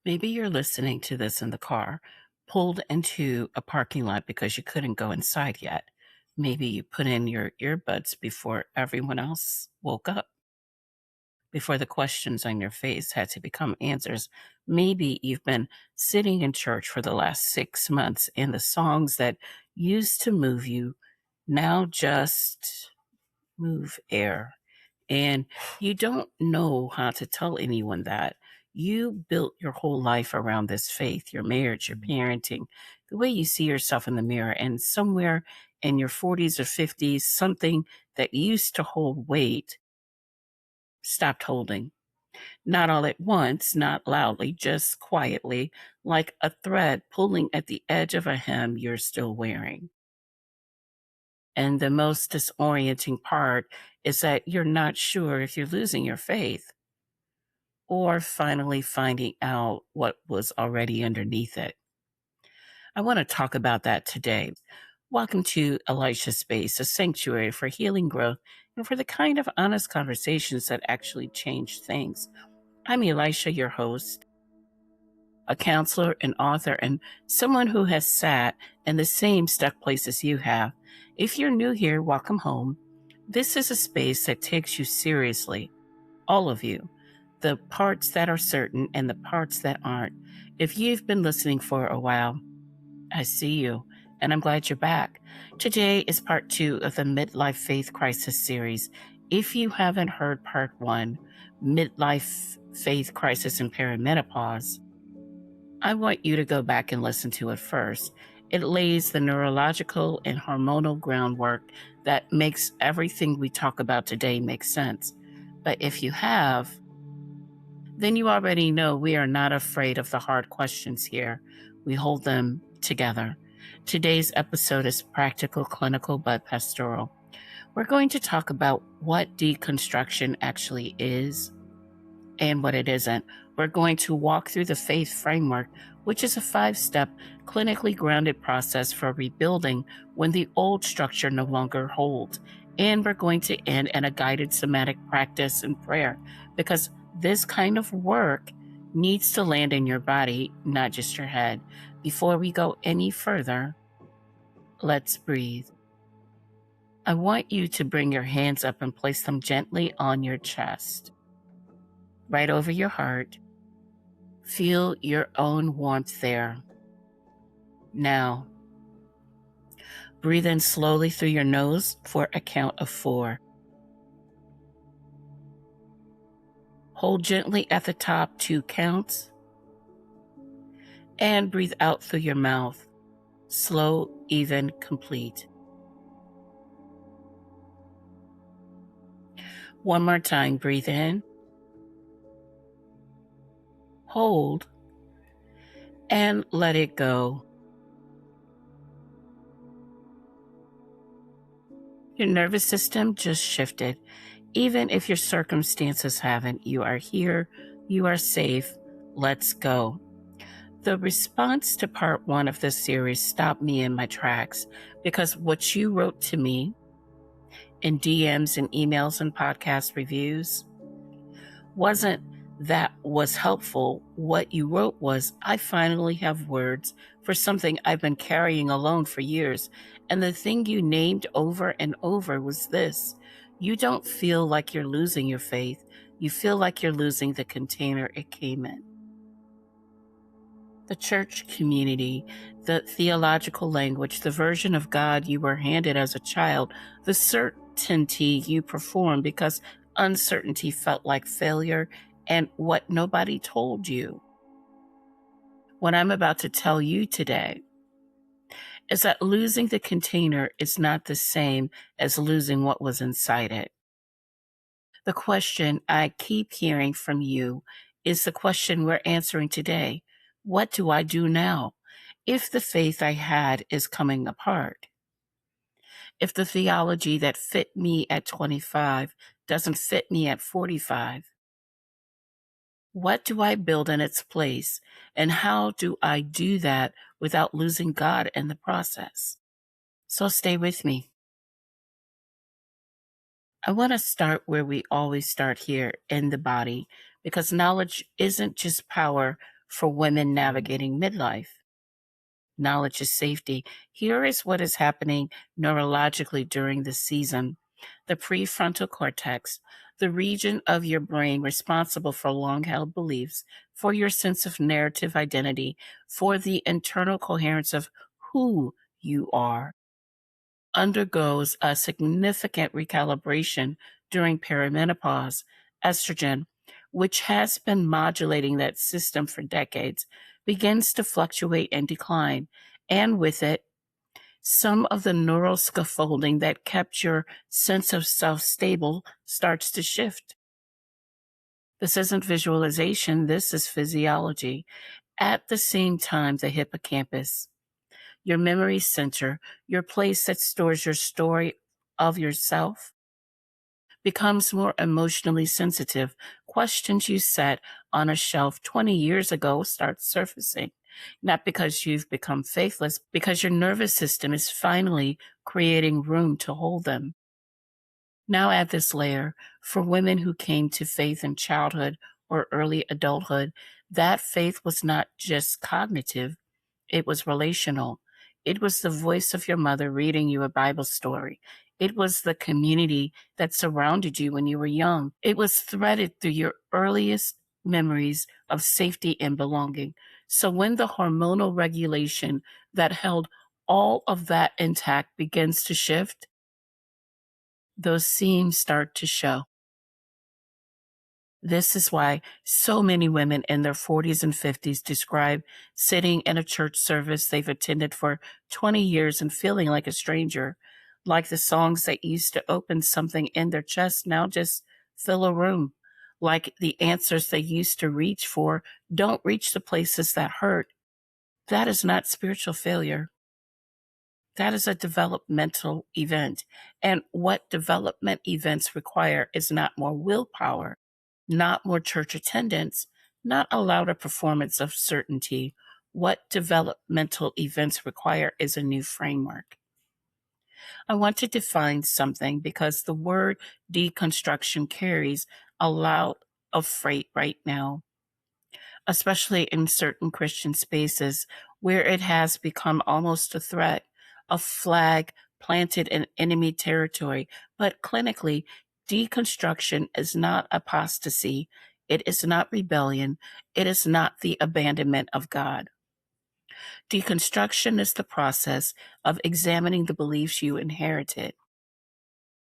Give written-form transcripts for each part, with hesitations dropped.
Maybe you're listening to this in the car, pulled into a parking lot because you couldn't go inside yet. Maybe you put in your earbuds before everyone else woke up, before the questions on your face had to become answers. Maybe you've been sitting in church for the last 6 months and the songs that used to move you now just move air. And you don't know how to tell anyone that. You built your whole life around this faith, your marriage, your parenting, the way you see yourself in the mirror. And somewhere in your 40s or 50s, something that used to hold weight stopped holding. Not all at once, not loudly, just quietly, like a thread pulling at the edge of a hem you're still wearing. And the most disorienting part is that you're not sure if you're losing your faith or finally finding out what was already underneath it. I want to talk about that today. Welcome to Elisha Space, a sanctuary for healing growth and for the kind of honest conversations that actually change things. I'm Elisha, your host, a counselor, an author, and someone who has sat in the same stuck places you have. If you're new here, welcome home. This is a space that takes you seriously, all of you, the parts that are certain and the parts that aren't. If you've been listening for a while, I see you, and I'm glad you're back. Today is part 2 of the Midlife Faith Crisis series. If you haven't heard part 1, Midlife Faith Crisis and Perimenopause, I want you to go back and listen to it first. It lays the neurological and hormonal groundwork that makes everything we talk about today make sense. But if you have, then you already know we are not afraid of the hard questions here. We hold them together. Today's episode is practical, clinical, but pastoral. We're going to talk about what deconstruction actually is and what it isn't. We're going to walk through the faith framework, which is a 5-step, clinically grounded process for rebuilding when the old structure no longer holds. And we're going to end in a guided somatic practice and prayer, because this kind of work needs to land in your body, not just your head. Before we go any further, let's breathe. I want you to bring your hands up and place them gently on your chest, right over your heart. Feel your own warmth there. Now, breathe in slowly through your nose for a count of 4. Hold gently at the top 2 counts. And breathe out through your mouth. Slow, even, complete. One more time, breathe in. Hold. And let it go. Your nervous system just shifted. Even if your circumstances haven't, you are here, you are safe. Let's go. The response to part 1 of this series stopped me in my tracks, because what you wrote to me in DMs and emails and podcast reviews wasn't that was helpful. What you wrote was, I finally have words for something I've been carrying alone for years. And the thing you named over and over was this: you don't feel like you're losing your faith. You feel like you're losing the container it came in. The church community, the theological language, the version of God you were handed as a child, the certainty you performed because uncertainty felt like failure, and what nobody told you. What I'm about to tell you today is that losing the container is not the same as losing what was inside it. The question I keep hearing from you is the question we're answering today. What do I do now if the faith I had is coming apart? If the theology that fit me at 25 doesn't fit me at 45? What do I build in its place? And how do I do that without losing God in the process? So stay with me. I want to start where we always start, here in the body, because knowledge isn't just power For women navigating midlife, knowledge is safety. Here is what is happening neurologically during this season. The prefrontal cortex, the region of your brain responsible for long held beliefs, for your sense of narrative identity, for the internal coherence of who you are, undergoes a significant recalibration during perimenopause. Estrogen, which has been modulating that system for decades, begins to fluctuate and decline, and with it, some of the neural scaffolding that kept your sense of self stable starts to shift. This isn't visualization, this is physiology. At the same time, the hippocampus, your memory center, your place that stores your story of yourself, becomes more emotionally sensitive. Questions you set on a shelf 20 years ago start surfacing. Not because you've become faithless, because your nervous system is finally creating room to hold them. Now add this layer for women who came to faith in childhood or early adulthood. That faith was not just cognitive, it was relational. It was the voice of your mother reading you a Bible story. It was the community that surrounded you when you were young. It was threaded through your earliest memories of safety and belonging. So when the hormonal regulation that held all of that intact begins to shift, those seams start to show. This is why so many women in their 40s and 50s describe sitting in a church service they've attended for 20 years and feeling like a stranger, like the songs that used to open something in their chest now just fill a room, like the answers they used to reach for don't reach the places that hurt. That is not spiritual failure. That is a developmental event. And what development events require is not more willpower, not more church attendance, not a louder performance of certainty. What developmental events require is a new framework. I want to define something because the word deconstruction carries a lot of freight right now, especially in certain Christian spaces where it has become almost a threat, a flag planted in enemy territory. But clinically, deconstruction is not apostasy. It is not rebellion. It is not the abandonment of God. Deconstruction is the process of examining the beliefs you inherited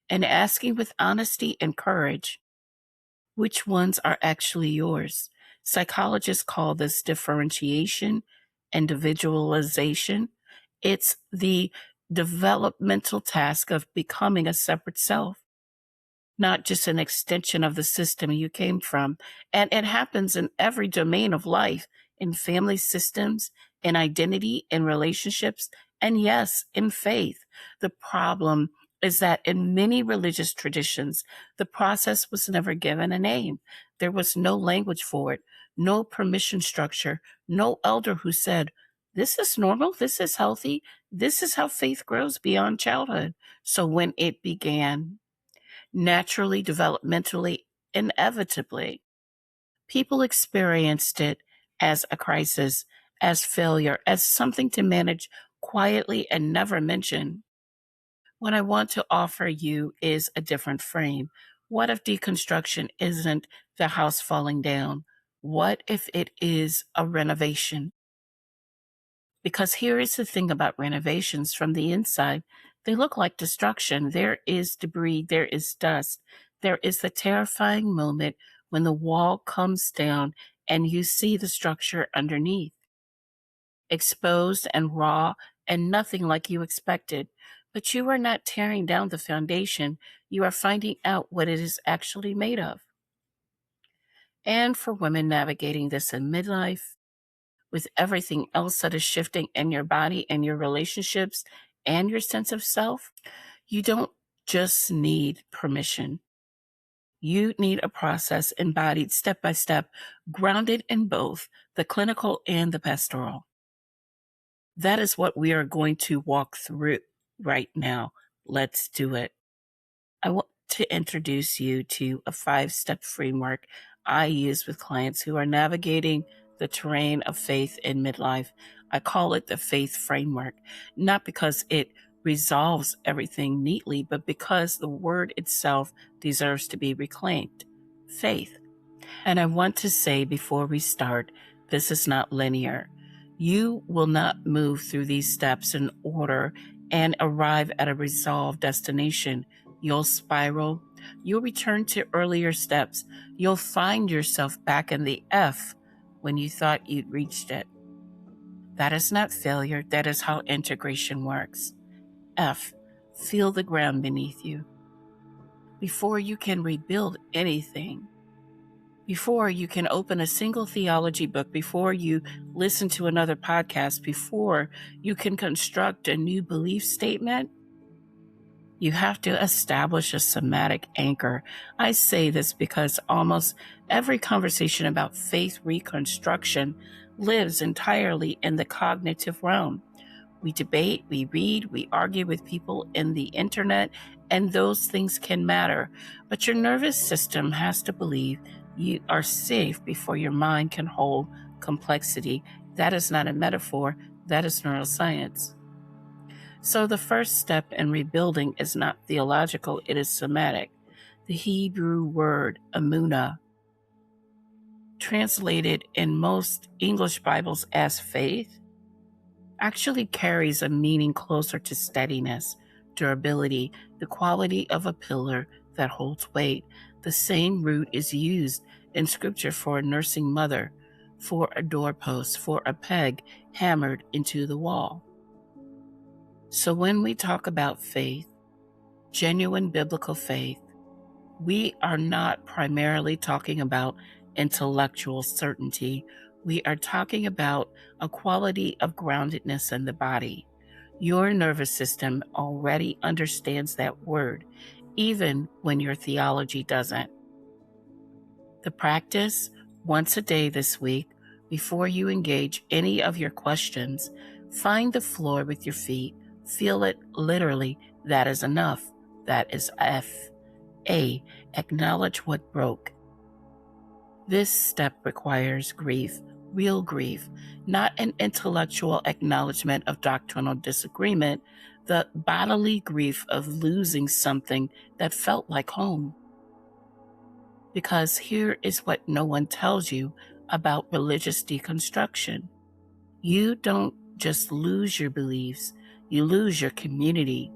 and asking with honesty and courage which ones are actually yours. Psychologists call this differentiation, individualization. It's the developmental task of becoming a separate self, not just an extension of the system you came from. And it happens in every domain of life, in family systems, in identity, in relationships, and yes, in faith. The problem is that in many religious traditions, the process was never given a name. There was no language for it, no permission structure, no elder who said, this is normal, this is healthy, this is how faith grows beyond childhood. So when it began, naturally, developmentally, inevitably, people experienced it as a crisis, as failure, as something to manage quietly and never mention. What I want to offer you is a different frame. What if deconstruction isn't the house falling down? What if it is a renovation? Because here is the thing about renovations from the inside. They look like destruction. There is debris, there is dust. There is the terrifying moment when the wall comes down and you see the structure underneath, exposed and raw and nothing like you expected. But you are not tearing down the foundation. You are finding out what it is actually made of. And for women navigating this in midlife, with everything else that is shifting in your body and your relationships and your sense of self, you don't just need permission. You need a process embodied step by step, grounded in both the clinical and the pastoral. That is what we are going to walk through right now. Let's do it. I want to introduce you to a 5-step framework I use with clients who are navigating the terrain of faith in midlife. I call it the faith framework, not because it resolves everything neatly, but because the word itself deserves to be reclaimed. Faith. And I want to say before we start, this is not linear. You will not move through these steps in order and arrive at a resolved destination. You'll spiral. You'll return to earlier steps. You'll find yourself back in the F when you thought you'd reached it. That is not failure. That is how integration works. F, feel the ground beneath you. Before you can rebuild anything, before you can open a single theology book, before you listen to another podcast, before you can construct a new belief statement, you have to establish a somatic anchor. I say this because almost every conversation about faith reconstruction lives entirely in the cognitive realm. We debate, we read, we argue with people in the internet, and those things can matter. But your nervous system has to believe you are safe before your mind can hold complexity. That is not a metaphor, that is neuroscience. So the first step in rebuilding is not theological, it is somatic. The Hebrew word emunah, translated in most English Bibles as faith, actually carries a meaning closer to steadiness, durability, the quality of a pillar that holds weight. The same root is used in Scripture for a nursing mother, for a doorpost, for a peg hammered into the wall. So when we talk about faith, genuine biblical faith, we are not primarily talking about intellectual certainty. We are talking about a quality of groundedness in the body. Your nervous system already understands that word, even when your theology doesn't. The practice, once a day this week, before you engage any of your questions, find the floor with your feet. Feel it literally. That is enough. That is F. A. Acknowledge what broke. This step requires grief, real grief, not an intellectual acknowledgement of doctrinal disagreement, the bodily grief of losing something that felt like home. Because here is what no one tells you about religious deconstruction. You don't just lose your beliefs, you lose your community.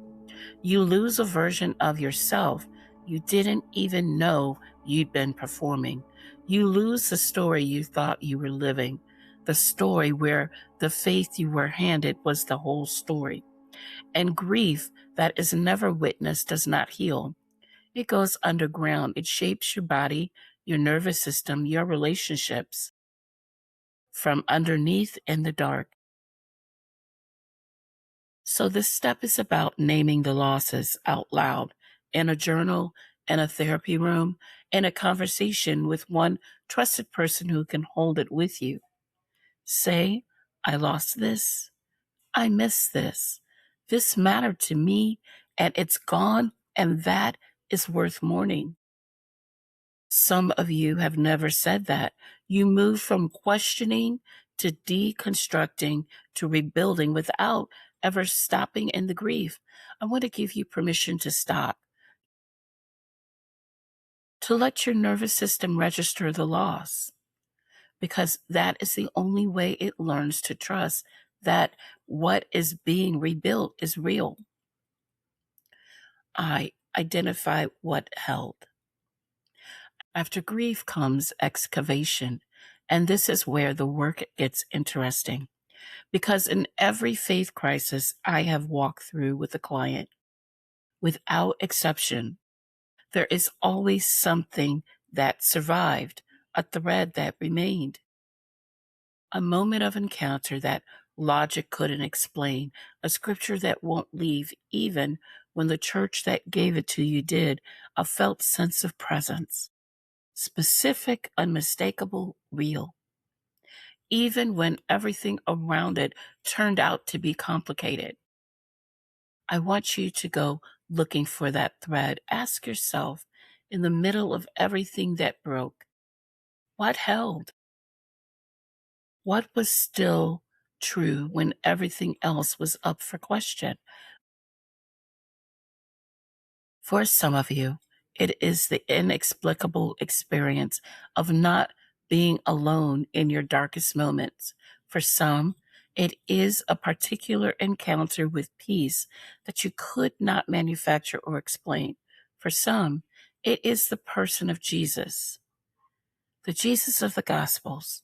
You lose a version of yourself you didn't even know you'd been performing. You lose the story you thought you were living, the story where the faith you were handed was the whole story. And grief that is never witnessed does not heal. It goes underground. It shapes your body, your nervous system, your relationships from underneath in the dark. So this step is about naming the losses out loud in a journal, in a therapy room, in a conversation with one trusted person who can hold it with you. Say, I lost this. I missed this. This mattered to me and it's gone, and that is worth mourning. Some of you have never said that. You move from questioning to deconstructing to rebuilding without ever stopping in the grief. I want to give you permission to stop, to let your nervous system register the loss, because that is the only way it learns to trust that what is being rebuilt is real. I identify what held. After grief comes excavation. And this is where the work gets interesting. Because in every faith crisis I have walked through with a client, without exception, there is always something that survived, a thread that remained, a moment of encounter that logic couldn't explain, a scripture that won't leave even when the church that gave it to you did, a felt sense of presence. Specific, unmistakable, real, even when everything around it turned out to be complicated. I want you to go looking for that thread. Ask yourself, in the middle of everything that broke, what held? What was still true when everything else was up for question? For some of you, it is the inexplicable experience of not being alone in your darkest moments. For some, it is a particular encounter with peace that you could not manufacture or explain. For some, it is the person of Jesus, the Jesus of the Gospels.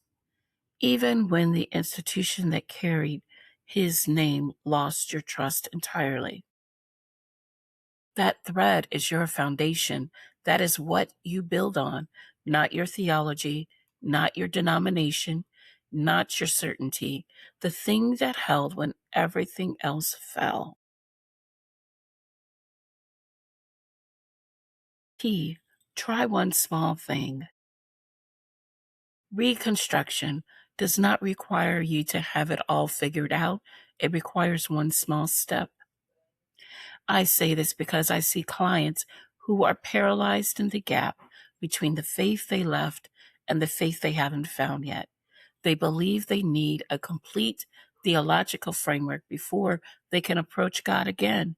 Even when the institution that carried his name lost your trust entirely. That thread is your foundation. That is what you build on, not your theology, not your denomination, not your certainty, the thing that held when everything else fell. T, try one small thing. Reconstruction does not require you to have it all figured out. It requires one small step. I say this because I see clients who are paralyzed in the gap between the faith they left and the faith they haven't found yet. They believe they need a complete theological framework before they can approach God again,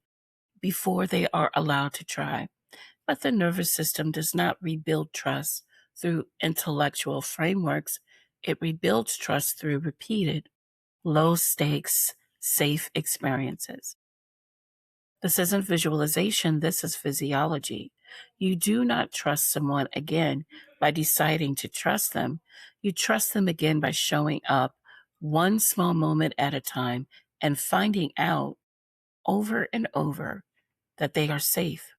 before they are allowed to try. But the nervous system does not rebuild trust through intellectual frameworks. It rebuilds trust through repeated, low stakes, safe experiences. This isn't visualization, this is physiology. You do not trust someone again by deciding to trust them. You trust them again by showing up one small moment at a time and finding out over and over that they are safe.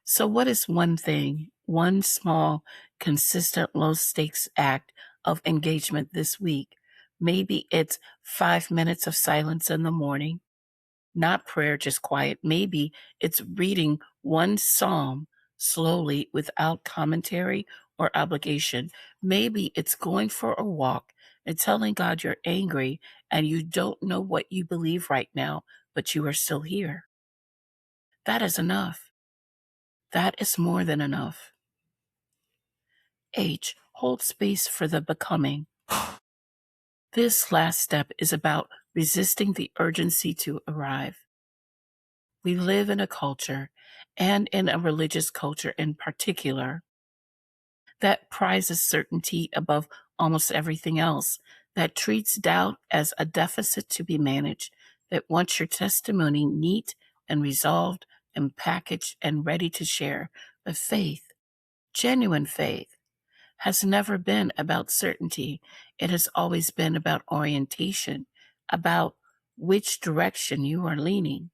So, what is one thing, one small, consistent, low stakes act of engagement this week? Maybe it's 5 minutes of silence in the morning. Not prayer, just quiet. Maybe it's reading one psalm slowly without commentary or obligation. Maybe it's going for a walk and telling God you're angry and you don't know what you believe right now, but you are still here. That is enough. That is more than enough. H, hold space for the becoming. This last step is about resisting the urgency to arrive. We live in a culture, and in a religious culture in particular, that prizes certainty above almost everything else, that treats doubt as a deficit to be managed, that wants your testimony neat and resolved and packaged and ready to share. But faith, genuine faith, has never been about certainty. It has always been about orientation, about which direction you are leaning.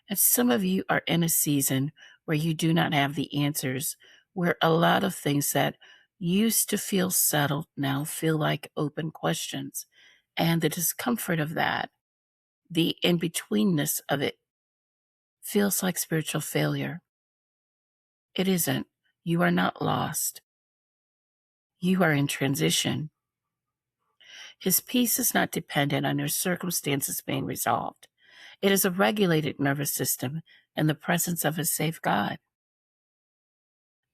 And some of you are in a season where you do not have the answers, where a lot of things that used to feel settled now feel like open questions. And the discomfort of that, the in betweenness of it, feels like spiritual failure. It isn't. You are not lost. You are in transition. His peace is not dependent on your circumstances being resolved. It is a regulated nervous system in the presence of a safe God.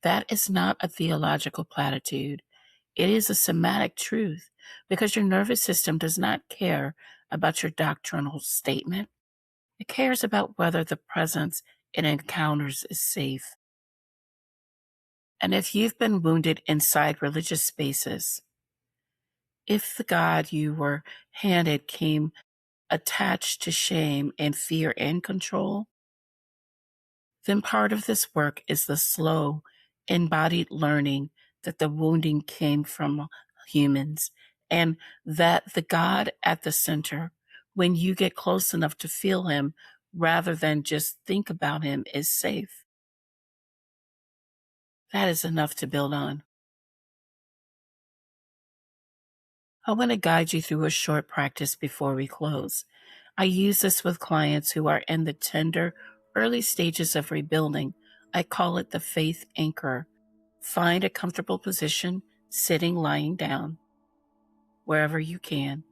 That is not a theological platitude. It is a somatic truth because your nervous system does not care about your doctrinal statement. It cares about whether the presence it encounters is safe. And if you've been wounded inside religious spaces, if the God you were handed came attached to shame and fear and control, then part of this work is the slow, embodied learning that the wounding came from humans and that the God at the center, when you get close enough to feel him rather than just think about him, is safe. That is enough to build on. I want to guide you through a short practice before we close. I use this with clients who are in the tender, early stages of rebuilding. I call it the faith anchor. Find a comfortable position, sitting, lying down, wherever you can.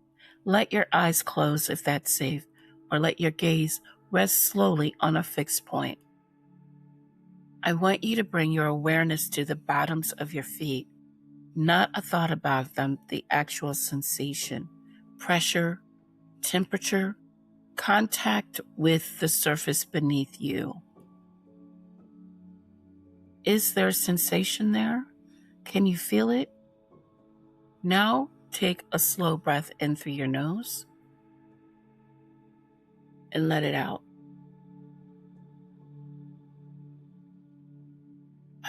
Let your eyes close if that's safe, or let your gaze rest slowly on a fixed point. I want you to bring your awareness to the bottoms of your feet. Not a thought about them, the actual sensation, pressure, temperature, contact with the surface beneath you. Is there a sensation there? Can you feel it? Now take a slow breath in through your nose and let it out.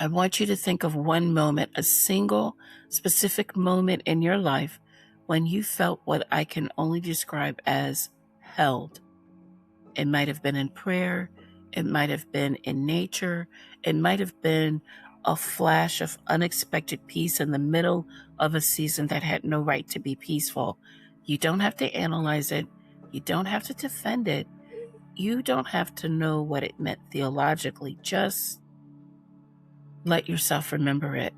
I want you to think of one moment, a single specific moment in your life when you felt what I can only describe as held. It might have been in prayer. It might have been in nature. It might have been a flash of unexpected peace in the middle of a season that had no right to be peaceful. You don't have to analyze it. You don't have to defend it. You don't have to know what it meant theologically. Just let yourself remember it.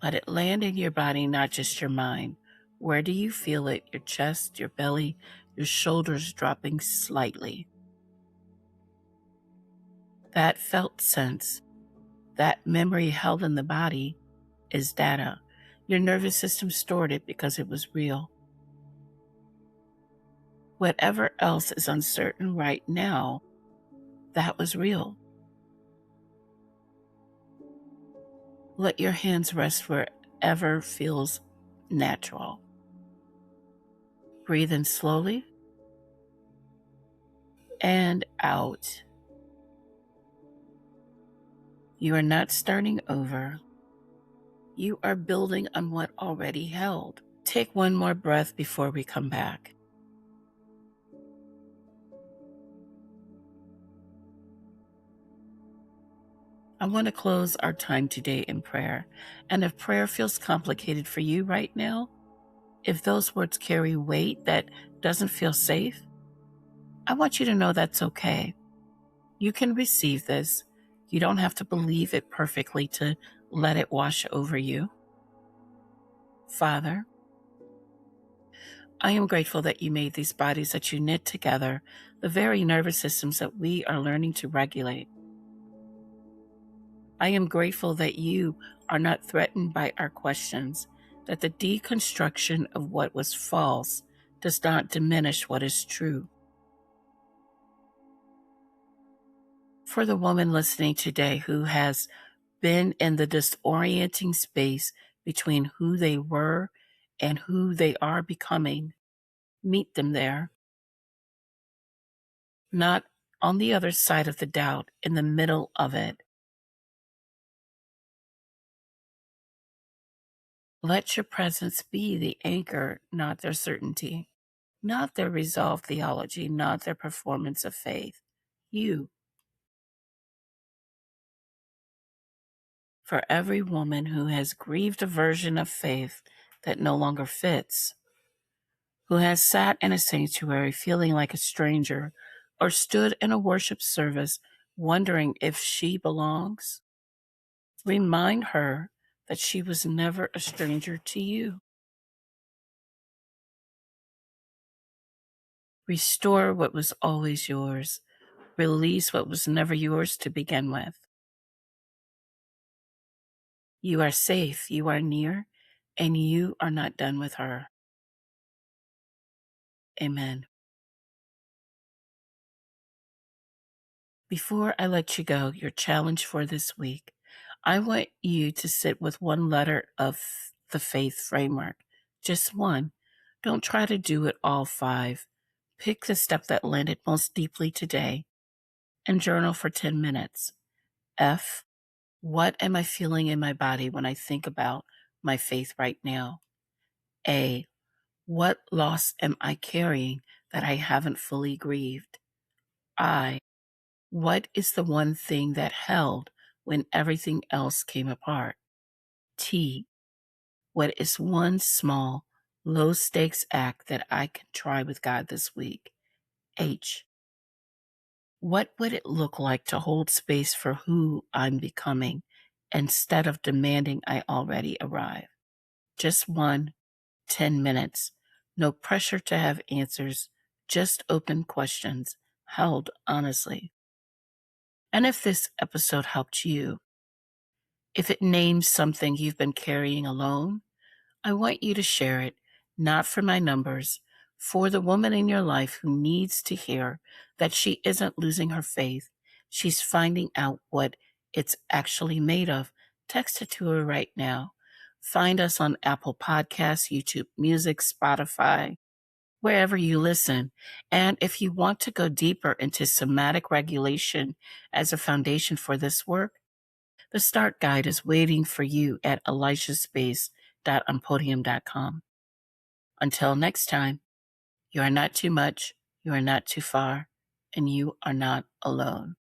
Let it land in your body, not just your mind. Where do you feel it? Your chest, your belly, your shoulders dropping slightly. That felt sense, that memory held in the body, is data. Your nervous system stored it because it was real. Whatever else is uncertain right now, that was real. Let your hands rest wherever feels natural. Breathe in slowly and out. You are not starting over. You are building on what already held. Take one more breath before we come back. I want to close our time today in prayer. And if prayer feels complicated for you right now, if those words carry weight that doesn't feel safe, I want you to know that's okay. You can receive this. You don't have to believe it perfectly to let it wash over you. Father, I am grateful that you made these bodies that you knit together, the very nervous systems that we are learning to regulate. I am grateful that you are not threatened by our questions, that the deconstruction of what was false does not diminish what is true. For the woman listening today who has been in the disorienting space between who they were and who they are becoming, meet them there, not on the other side of the doubt, in the middle of it. Let your presence be the anchor, not their certainty, not their resolved theology, not their performance of faith. You. For every woman who has grieved a version of faith that no longer fits, who has sat in a sanctuary feeling like a stranger, or stood in a worship service wondering if she belongs, remind her that she was never a stranger to you. Restore what was always yours. Release what was never yours to begin with. You are safe, you are near, and you are not done with her. Amen. Before I let you go, your challenge for this week, I want you to sit with one letter of the faith framework, just one. Don't try to do it all five. Pick the step that landed most deeply today and journal for 10 minutes. F, what am I feeling in my body when I think about my faith right now? A, what loss am I carrying that I haven't fully grieved? I, what is the one thing that held when everything else came apart? T, what is one small, low stakes act that I can try with God this week? H, what would it look like to hold space for who I'm becoming instead of demanding I already arrive? Just one, 10 minutes. No pressure to have answers, just open questions held honestly. And if this episode helped you, if it names something you've been carrying alone, I want you to share it, not for my numbers, for the woman in your life who needs to hear that she isn't losing her faith. She's finding out what it's actually made of. Text it to her right now. Find us on Apple Podcasts, YouTube Music, Spotify, wherever you listen. And if you want to go deeper into somatic regulation as a foundation for this work, the Start Guide is waiting for you at elishaspace.onpodium.com. Until next time, you are not too much, you are not too far, and you are not alone.